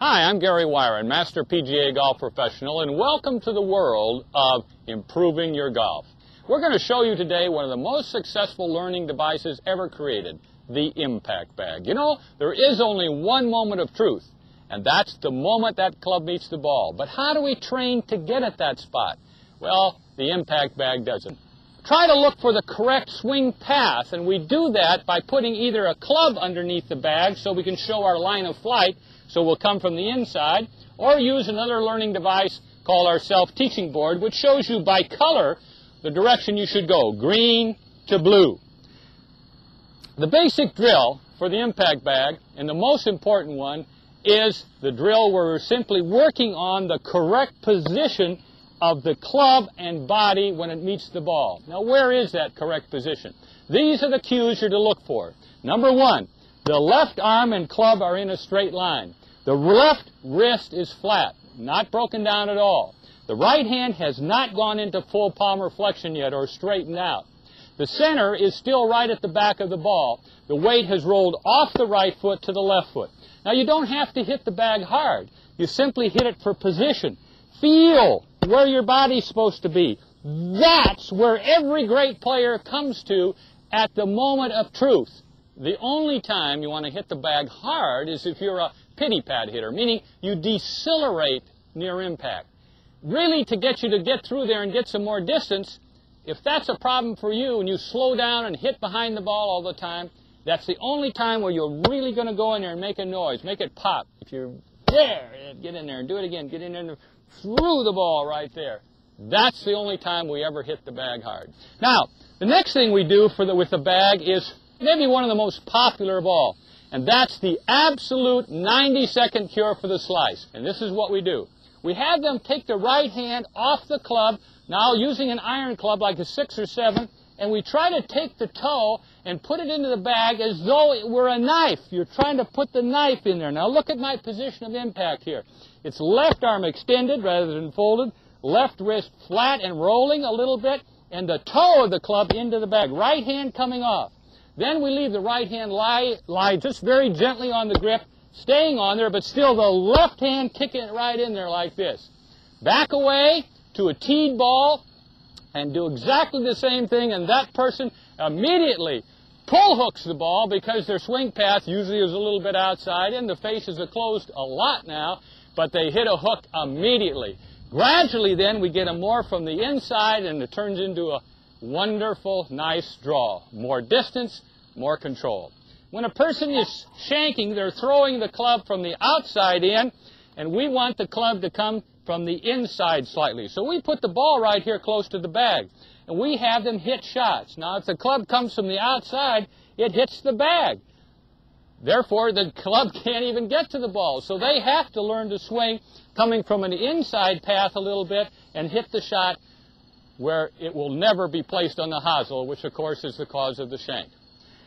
Hi, I'm Gary Wyron, Master PGA Golf Professional, and welcome to the world of improving your golf. We're going to show you today one of the most successful learning devices ever created, the impact bag. You know, there is only one moment of truth, and that's the moment that club meets the ball. But how do we train to get at that spot? Well, the impact bag doesn't. Try to look for the correct swing path, and we do that by putting either a club underneath the bag so we can show our line of flight, so we'll come from the inside, or use another learning device called our self-teaching board, which shows you by color the direction you should go, green to blue. The basic drill for the impact bag, and the most important one, is the drill where we're simply working on the correct position of the club and body when it meets the ball. Now, where is that correct position? These are the cues you're to look for. Number one, the left arm and club are in a straight line. The left wrist is flat, not broken down at all. The right hand has not gone into full palmar flexion yet or straightened out. The center is still right at the back of the ball. The weight has rolled off the right foot to the left foot. Now, you don't have to hit the bag hard. You simply hit it for position. Feel where your body's supposed to be. That's where every great player comes to at the moment of truth. The only time you want to hit the bag hard is if you're a pity pad hitter, meaning you decelerate near impact. Really, to get you to get through there and get some more distance, if that's a problem for you and you slow down and hit behind the ball all the time, that's the only time where you're really going to go in there and make a noise, make it pop. If you're there, get in there and do it again, get in there and through the ball right there. That's the only time we ever hit the bag hard. Now, the next thing we do with the bag is maybe one of the most popular of all, and that's the absolute 90-second cure for the slice. And this is what we do. We have them take the right hand off the club, now using an iron club like a 6 or 7, and we try to take the toe and put it into the bag as though it were a knife. You're trying to put the knife in there. Now look at my position of impact here. It's left arm extended rather than folded, left wrist flat and rolling a little bit, and the toe of the club into the bag. Right hand coming off. Then we leave the right hand lie just very gently on the grip, staying on there, but still the left hand kicking it right in there like this. Back away to a teed ball and do exactly the same thing, and that person immediately pull hooks the ball because their swing path usually is a little bit outside and the faces are closed a lot now, but they hit a hook immediately. Gradually then we get them more from the inside and it turns into a wonderful, nice draw. More distance, more control. When a person is shanking, they're throwing the club from the outside in, and we want the club to come from the inside slightly. So we put the ball right here close to the bag, and we have them hit shots. Now, if the club comes from the outside, it hits the bag. Therefore, the club can't even get to the ball. So they have to learn to swing coming from an inside path a little bit and hit the shot where it will never be placed on the hosel, which, of course, is the cause of the shank.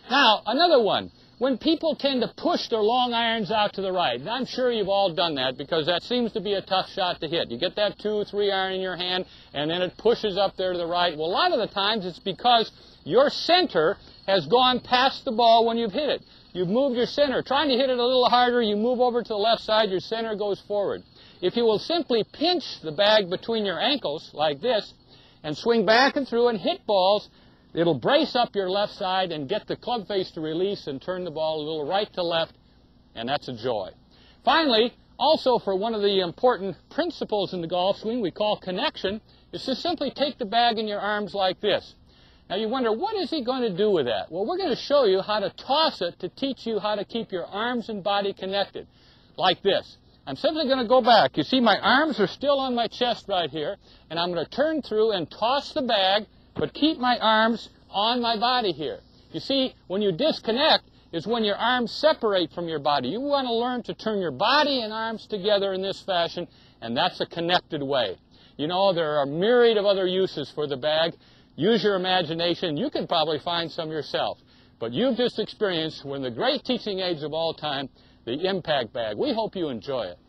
Now, another one. When people tend to push their long irons out to the right, and I'm sure you've all done that because that seems to be a tough shot to hit. You get that 2 or 3 iron in your hand, and then it pushes up there to the right. Well, a lot of the times it's because your center has gone past the ball when you've hit it. You've moved your center. Trying to hit it a little harder, you move over to the left side, your center goes forward. If you will simply pinch the bag between your ankles like this, and swing back and through and hit balls, it'll brace up your left side and get the club face to release and turn the ball a little right to left, and that's a joy. Finally, also for one of the important principles in the golf swing we call connection, is to simply take the bag in your arms like this. Now you wonder, what is he going to do with that? Well, we're going to show you how to toss it to teach you how to keep your arms and body connected, like this. I'm simply going to go back. You see my arms are still on my chest right here, and I'm going to turn through and toss the bag, but keep my arms on my body here. You see, when you disconnect is when your arms separate from your body. You want to learn to turn your body and arms together in this fashion, and that's a connected way. You know, there are a myriad of other uses for the bag. Use your imagination. You can probably find some yourself. But you've just experienced one of the great teaching aids of all time, the impact bag. We hope you enjoy it.